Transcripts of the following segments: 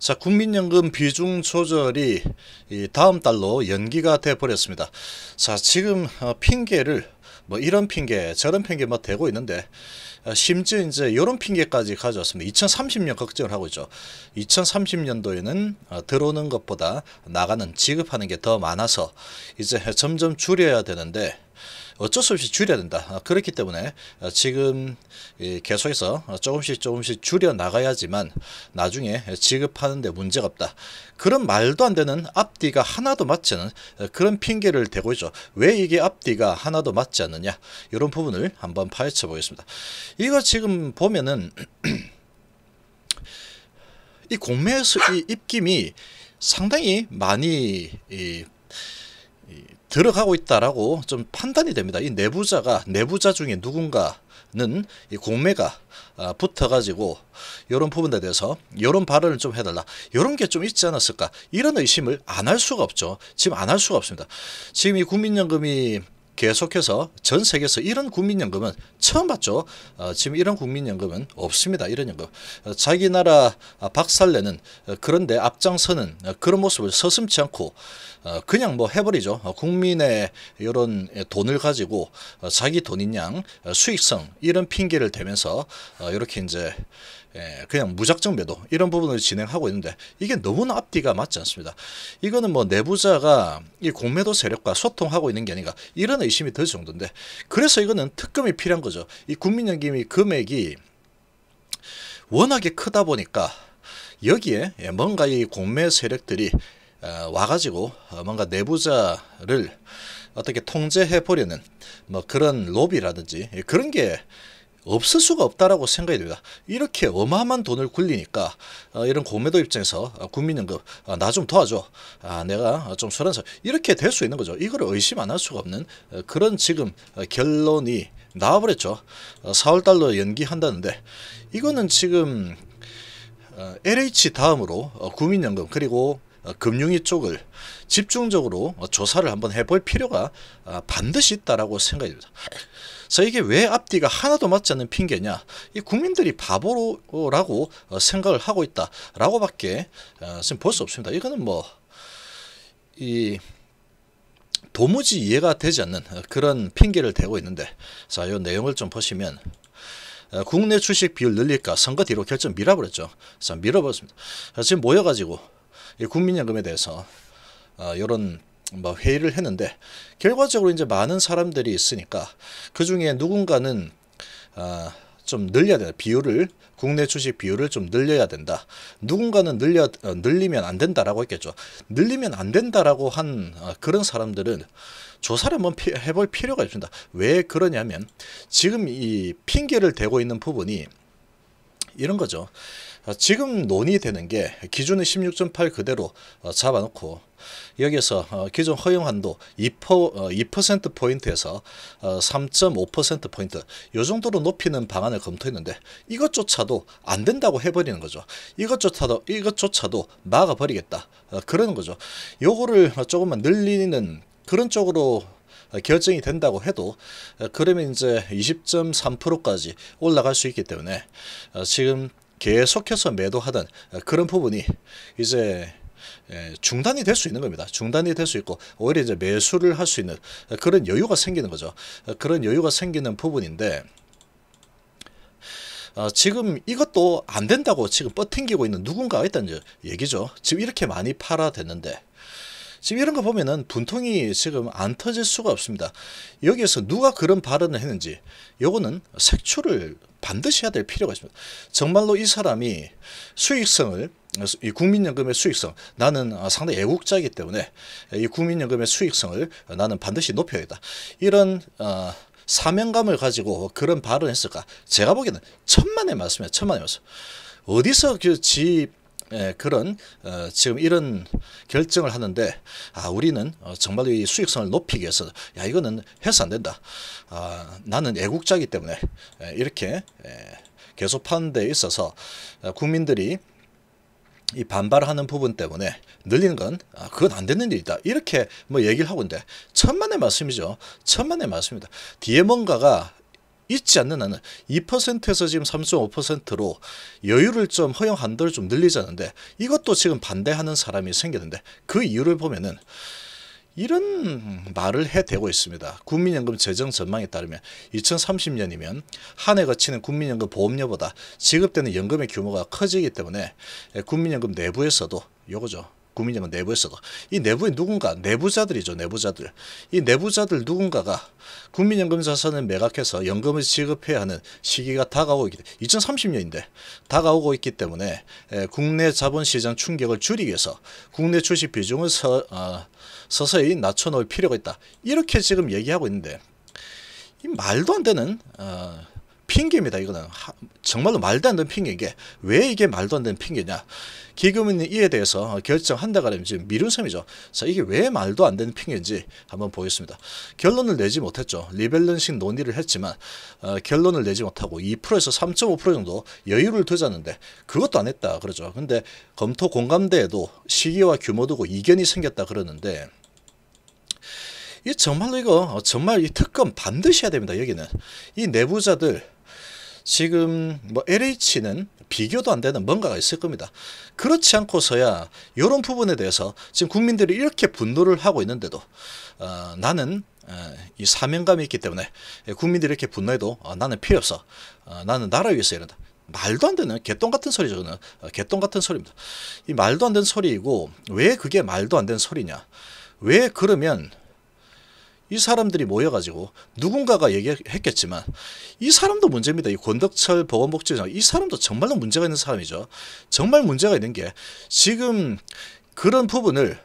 자, 국민연금 비중 조절이 이 다음 달로 연기가 돼 버렸습니다. 자, 지금 핑계를 뭐 이런 핑계 저런 핑계 뭐 대고 있는데, 심지어 이제 이런 핑계까지 가져왔습니다. 2030년 걱정을 하고 있죠. 2030년도에는 들어오는 것보다 나가는 지급하는 게 더 많아서 이제 점점 줄여야 되는데 어쩔 수 없이 줄여야 된다. 그렇기 때문에 지금 계속해서 조금씩 줄여 나가야지만 나중에 지급하는 데 문제가 없다. 그런 말도 안 되는 앞뒤가 하나도 맞지 않은 그런 핑계를 대고 있죠. 왜 이게 앞뒤가 하나도 맞지 않느냐, 이런 부분을 한번 파헤쳐 보겠습니다. 이거 지금 보면은 이 공매에서 이 입김이 상당히 많이 들어가고 있다라고 좀 판단이 됩니다. 이 내부자 중에 누군가는 이 공매가 붙어가지고 이런 부분에 대해서 이런 발언을 좀 해달라, 이런 게 좀 있지 않았을까, 이런 의심을 안 할 수가 없죠. 지금 안 할 수가 없습니다. 지금 이 국민연금이 계속해서 전 세계에서 이런 국민연금은 처음 봤죠. 지금 이런 국민연금은 없습니다. 이런 연금, 자기 나라 박살내는 그런데 앞장서는 그런 모습을 서슴지 않고 그냥 뭐 해버리죠. 국민의 이런 돈을 가지고 자기 돈인 양 수익성 이런 핑계를 대면서 이렇게 이제 그냥 무작정 매도 이런 부분을 진행하고 있는데, 이게 너무나 앞뒤가 맞지 않습니다. 이거는 뭐 내부자가 이 공매도 세력과 소통하고 있는 게 아닌가, 이런 의심이 들 정도인데, 그래서 이거는 특검이 필요한 거죠. 이 국민연금이 금액이 워낙에 크다 보니까 여기에 뭔가 이 공매 세력들이 와가지고 뭔가 내부자를 어떻게 통제해 보려는 뭐 그런 로비라든지 그런 게 없을 수가 없다라고 생각이 됩니다. 이렇게 어마어마한 돈을 굴리니까 이런 공매도 입장에서 국민연금 나 좀 도와줘, 내가 좀 술한사, 이렇게 될 수 있는 거죠. 이걸 의심 안 할 수가 없는 그런 지금 결론이 나와버렸죠. 4월달로 연기한다는데, 이거는 지금 LH 다음으로 국민연금 그리고 금융위 쪽을 집중적으로 조사를 한번 해볼 필요가 반드시 있다라고 생각이 듭니다. 자, 이게 왜 앞뒤가 하나도 맞지 않는 핑계냐, 이 국민들이 바보라고 생각을 하고 있다라고밖에 지금 볼 수 없습니다. 이거는 뭐 이 도무지 이해가 되지 않는 그런 핑계를 대고 있는데, 자, 이 내용을 좀 보시면 국내 주식 비율 늘릴까 선거 뒤로 결정 미뤄버렸죠. 자, 미뤄버렸습니다. 지금 모여가지고 이 국민연금에 대해서 이런 뭐 회의를 했는데, 결과적으로 이제 많은 사람들이 있으니까 그 중에 누군가는 좀 늘려야 된다, 비율을, 국내 주식 비율을 좀 늘려야 된다, 누군가는 늘리면 안 된다라고 했겠죠. 늘리면 안 된다라고 한 그런 사람들은 조사를 한번 해볼 필요가 있습니다. 왜 그러냐면 지금 이 핑계를 대고 있는 부분이 이런 거죠. 지금 논의되는 게 기준은 16.8 그대로 잡아놓고 여기에서 기존 허용 한도 2%포인트에서 3.5%포인트 이 정도로 높이는 방안을 검토했는데, 이것조차도 안 된다고 해버리는 거죠. 이것조차도 막아버리겠다, 그러는 거죠. 요거를 조금만 늘리는 그런 쪽으로 결정이 된다고 해도 그러면 이제 20.3%까지 올라갈 수 있기 때문에 지금 계속해서 매도하던 그런 부분이 이제 중단이 될 수 있는 겁니다. 중단이 될 수 있고 오히려 이제 매수를 할 수 있는 그런 여유가 생기는 거죠. 그런 여유가 생기는 부분인데, 지금 이것도 안 된다고 지금 뻗팅기고 있는 누군가가 있다는 얘기죠. 지금 이렇게 많이 팔아댔는데 지금 이런 거 보면은 분통이 지금 안 터질 수가 없습니다. 여기에서 누가 그런 발언을 했는지 요거는 색출을 반드시 해야 될 필요가 있습니다. 정말로 이 사람이 수익성을, 이 국민연금의 수익성, 나는 상당히 애국자이기 때문에 이 국민연금의 수익성을 나는 반드시 높여야겠다, 이런 사명감을 가지고 그런 발언을 했을까? 제가 보기에는 천만의 말씀이에요. 천만의 말씀. 어디서 그런 지금 이런 결정을 하는데, 우리는 정말 이 수익성을 높이기 위해서 이거는 해서 안 된다, 나는 애국자이기 때문에 이렇게 계속 파는 데 있어서 국민들이 이 반발하는 부분 때문에 늘리는 건 그건 안 되는 일이다, 이렇게 뭐 얘기를 하고 있는데 천만의 말씀이죠. 천만의 말씀입니다. 뒤에 뭔가가 있지 않는 한은 2%에서 지금 3.5%로 여유를 좀 허용 한도를 좀 늘리자는데 이것도 지금 반대하는 사람이 생겼는데 그 이유를 보면은 이런 말을 해대고 있습니다. 국민연금 재정 전망에 따르면 2030년이면 한 해 거치는 국민연금 보험료보다 지급되는 연금의 규모가 커지기 때문에 국민연금 내부에서도 요거죠. 국민연금 내부에서도 이 내부에 누군가 내부자들이죠. 내부자들. 이 내부자들 누군가가 국민연금 자산을 매각해서 연금을 지급해야 하는 시기가 다가오고 있기 때문에 2030년인데 다가오고 있기 때문에 국내 자본시장 충격을 줄이기 위해서 국내 주식 비중을 서서히 낮춰놓을 필요가 있다. 이렇게 지금 얘기하고 있는데 이 말도 안 되는 핑계입니다. 이거는 정말로 말도 안 되는 핑계인 게 왜 이게 말도 안 되는 핑계냐. 기금은 이에 대해서 결정한다 가려면 지금 미룬 셈이죠. 자, 이게 왜 말도 안 되는 핑계인지 한번 보겠습니다. 결론을 내지 못했죠. 리밸런싱 논의를 했지만 결론을 내지 못하고 2%에서 3.5% 정도 여유를 두자는데 그것도 안 했다 그러죠. 근데 검토 공감대에도 시기와 규모 두고 이견이 생겼다 그러는데 이 정말로 이거 정말 이 특검 반드시 해야 됩니다. 여기는 이 내부자들 지금 뭐 LH는 비교도 안 되는 뭔가가 있을 겁니다. 그렇지 않고서야 이런 부분에 대해서 지금 국민들이 이렇게 분노를 하고 있는데도 나는 이 사명감이 있기 때문에 국민들이 이렇게 분노해도 나는 필요 없어. 나는 나라를 위해서 이런다. 말도 안 되는 개똥 같은 소리죠. 그는 개똥 같은 소리입니다. 이 말도 안 되는 소리이고 왜 그게 말도 안 되는 소리냐. 왜 그러면 이 사람들이 모여가지고 누군가가 얘기했겠지만 이 사람도 문제입니다. 이 권덕철 보건복지장 이 사람도 정말로 문제가 있는 사람이죠. 정말 문제가 있는 게 지금 그런 부분을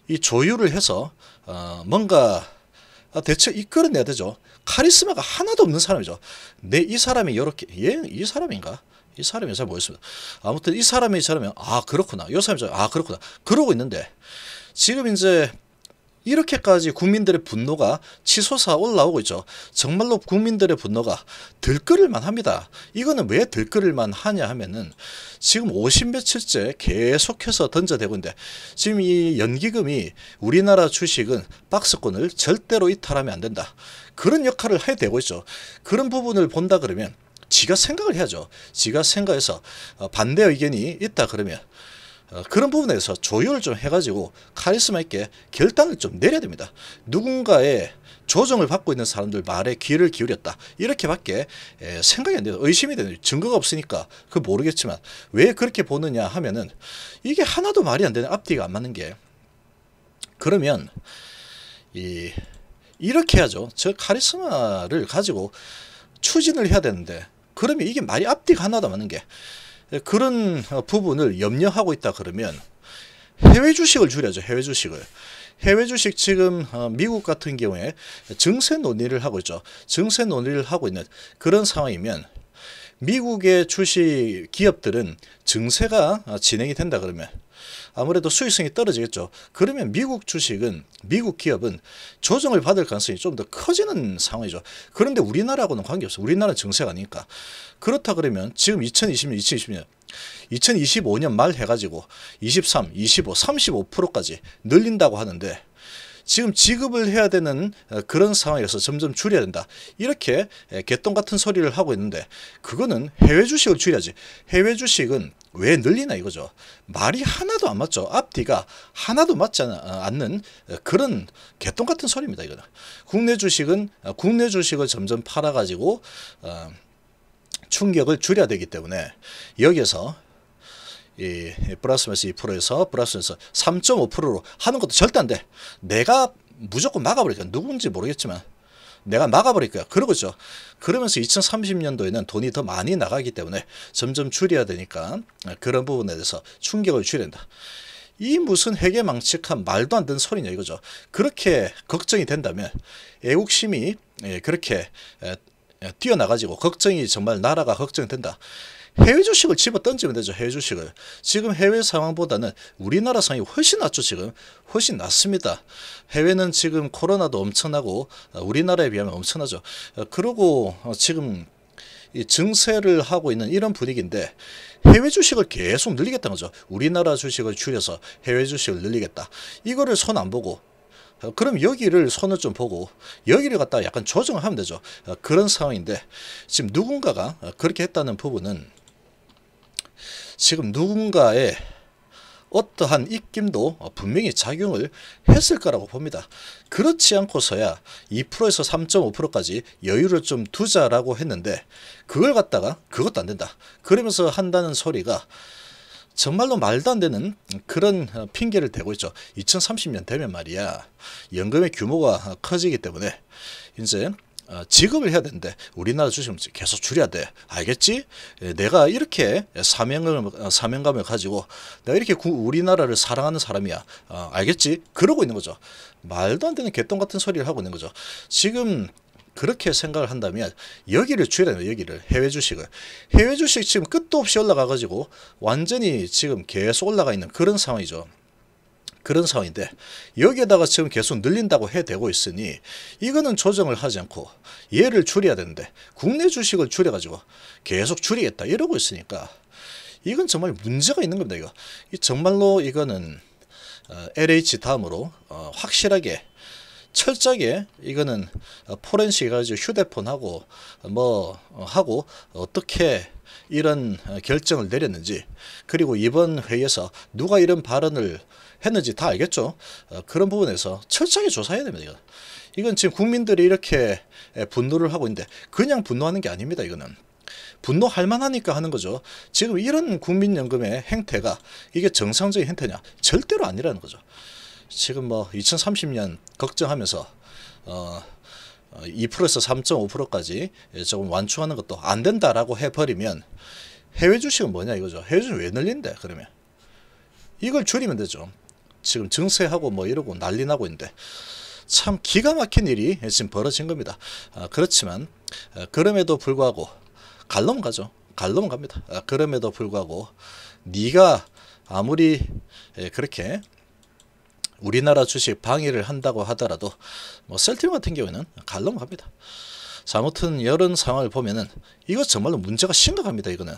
이 조율을 해서 뭔가 대체 이끌어내야 되죠. 카리스마가 하나도 없는 사람이죠. 이 사람이 이렇게 이 사람인가? 이 사람이 잘 모르겠습니다. 아무튼 이 사람이 저러면 그렇구나. 이 사람이 그렇구나. 그러고 있는데 지금 이제 이렇게까지 국민들의 분노가 치솟아 올라오고 있죠. 정말로 국민들의 분노가 들끓을만 합니다. 이거는 왜 들끓을만 하냐 하면은 지금 50며칠째 계속해서 던져대고 있는데 지금 이 연기금이 우리나라 주식은 박스권을 절대로 이탈하면 안 된다. 그런 역할을 해대고 있죠. 그런 부분을 본다 그러면 지가 생각을 해야죠. 지가 생각해서 반대 의견이 있다 그러면 그런 부분에서 조율을 좀 해가지고 카리스마 있게 결단을 좀 내려야 됩니다. 누군가의 조정을 받고 있는 사람들 말에 귀를 기울였다. 이렇게밖에 생각이 안 돼요. 의심이 되는 증거가 없으니까 그 모르겠지만 왜 그렇게 보느냐 하면은 이게 하나도 말이 안 되는 앞뒤가 안 맞는 게 그러면 이렇게 해야죠. 저 카리스마를 가지고 추진을 해야 되는데 그러면 이게 말이 앞뒤가 하나도 안 맞는 게 그런 부분을 염려하고 있다 그러면 해외 주식을 줄여야죠. 해외 주식을. 해외 주식 지금 미국 같은 경우에 증세 논의를 하고 있죠. 증세 논의를 하고 있는 그런 상황이면 미국의 주식 기업들은 증세가 진행이 된다 그러면 아무래도 수익성이 떨어지겠죠. 그러면 미국 주식은 미국 기업은 조정을 받을 가능성이 좀 더 커지는 상황이죠. 그런데 우리나라하고는 관계없어. 우리나라는 증세가 아니니까. 그렇다 그러면 지금 2020년 2025년 말 해가지고 23, 25, 35%까지 늘린다고 하는데 지금 지급을 해야 되는 그런 상황에서 점점 줄여야 된다. 이렇게 개똥 같은 소리를 하고 있는데 그거는 해외 주식을 줄여야지. 해외 주식은 왜 늘리나 이거죠. 말이 하나도 안 맞죠. 앞뒤가 하나도 맞지 않는 그런 개똥 같은 소리입니다. 이거는. 국내 주식을 점점 팔아가지고 충격을 줄여야 되기 때문에 여기에서 이 플러스면서 2%에서 플러스면서 3.5%로 하는 것도 절대 안 돼. 내가 무조건 막아버릴 거야. 누군지 모르겠지만 내가 막아버릴 거야. 그러고죠. 그러면서 2030년도에는 돈이 더 많이 나가기 때문에 점점 줄여야 되니까 그런 부분에 대해서 충격을 줄여야 된다. 이 무슨 회계망측한 말도 안 되는 소리냐 이거죠. 그렇게 걱정이 된다면 애국심이 그렇게 뛰어나가지고 걱정이 정말 나라가 걱정된다. 해외 주식을 집어 던지면 되죠. 해외 주식을. 지금 해외 상황보다는 우리나라 상황이 훨씬 낫죠. 지금 훨씬 낫습니다. 해외는 지금 코로나도 엄청나고 우리나라에 비하면 엄청나죠. 그리고 지금 이 증세를 하고 있는 이런 분위기인데 해외 주식을 계속 늘리겠다는 거죠. 우리나라 주식을 줄여서 해외 주식을 늘리겠다. 이거를 손 안 보고 그럼 여기를 손을 좀 보고 여기를 갖다가 약간 조정을 하면 되죠. 그런 상황인데 지금 누군가가 그렇게 했다는 부분은 지금 누군가의 어떠한 입김도 분명히 작용을 했을 거라고 봅니다. 그렇지 않고서야 2%에서 3.5%까지 여유를 좀 두자라고 했는데 그걸 갖다가 그것도 안 된다 그러면서 한다는 소리가 정말로 말도 안 되는 그런 핑계를 대고 있죠. 2030년 되면 말이야 연금의 규모가 커지기 때문에 이제 지급을 해야 되는데 우리나라 주식은 계속 줄여야 돼. 알겠지? 내가 이렇게 사명감을 가지고 내가 이렇게 우리나라를 사랑하는 사람이야. 알겠지? 그러고 있는 거죠. 말도 안 되는 개똥 같은 소리를 하고 있는 거죠. 지금 그렇게 생각을 한다면 여기를 줄여야 돼요. 여기를 해외 주식을. 해외 주식 지금 끝도 없이 올라가 가지고 완전히 지금 계속 올라가 있는 그런 상황이죠. 그런 상황인데 여기에다가 지금 계속 늘린다고 해대고 있으니 이거는 조정을 하지 않고 얘를 줄여야 되는데 국내 주식을 줄여가지고 계속 줄이겠다 이러고 있으니까 이건 정말 문제가 있는 겁니다. 이거 정말로 이거는 LH 다음으로 확실하게 철저하게 이거는 포렌식 가지고 휴대폰하고 뭐 하고 어떻게 이런 결정을 내렸는지 그리고 이번 회의에서 누가 이런 발언을 했는지 다 알겠죠. 그런 부분에서 철저하게 조사해야 됩니다. 이건 지금 국민들이 이렇게 분노를 하고 있는데 그냥 분노하는 게 아닙니다. 이거는 분노할 만하니까 하는 거죠. 지금 이런 국민연금의 행태가 이게 정상적인 행태냐? 절대로 아니라는 거죠. 지금 뭐 2030년 걱정하면서 2%에서 3.5%까지 조금 완충하는 것도 안 된다라고 해버리면 해외 주식은 뭐냐 이거죠. 해외 주식은 왜 늘린대 그러면 이걸 줄이면 되죠. 지금 증세하고 뭐 이러고 난리 나고 있는데 참 기가 막힌 일이 지금 벌어진 겁니다. 그렇지만 그럼에도 불구하고 갈놈 가죠. 갈놈 갑니다. 그럼에도 불구하고 네가 아무리 그렇게 우리나라 주식 방해를 한다고 하더라도 뭐 셀트리온 같은 경우에는 갈놈 갑니다. 자, 아무튼 이런 상황을 보면은 이거 정말로 문제가 심각합니다. 이거는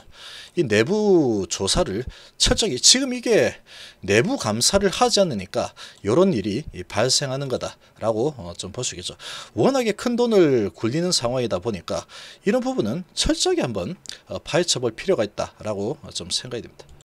이 내부 조사를 철저히 지금 이게 내부 감사를 하지 않으니까 이런 일이 발생하는 거다라고 좀 볼 수 있겠죠. 워낙에 큰 돈을 굴리는 상황이다 보니까 이런 부분은 철저하게 한번 파헤쳐 볼 필요가 있다라고 좀 생각이 됩니다.